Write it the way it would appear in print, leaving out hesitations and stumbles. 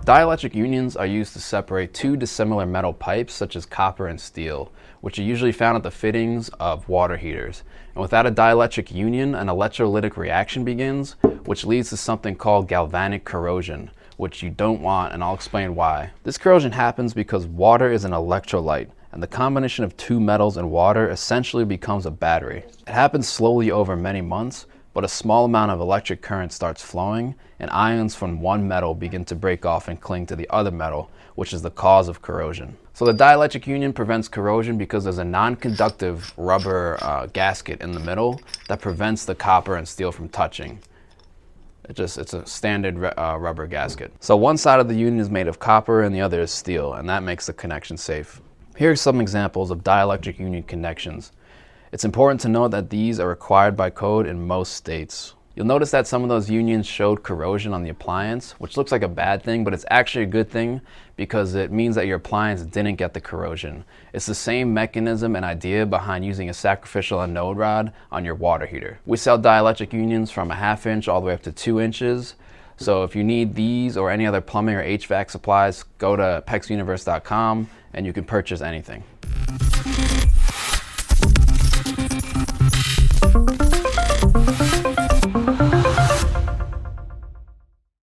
Dielectric unions are used to separate two dissimilar metal pipes such as copper and steel, which are usually found at the fittings of water heaters. And without a dielectric union, an electrolytic reaction begins, which leads to something called galvanic corrosion, which you don't want, and I'll explain why. This corrosion happens because water is an electrolyte, and the combination of two metals and water essentially becomes a battery. It happens slowly over many months, but a small amount of electric current starts flowing, and ions from one metal begin to break off and cling to the other metal, which is the cause of corrosion. So the dielectric union prevents corrosion because there's a non-conductive rubber gasket in the middle that prevents the copper and steel from touching. It's a standard rubber gasket. So one side of the union is made of copper and the other is steel, and that makes the connection safe. Here are some examples of dielectric union connections. It's important to note that these are required by code in most states. You'll notice that some of those unions showed corrosion on the appliance, which looks like a bad thing, but it's actually a good thing because it means that your appliance didn't get the corrosion. It's the same mechanism and idea behind using a sacrificial anode rod on your water heater. We sell dielectric unions from a 1/2 inch all the way up to 2 inches. So if you need these or any other plumbing or HVAC supplies, go to pexuniverse.com and you can purchase anything.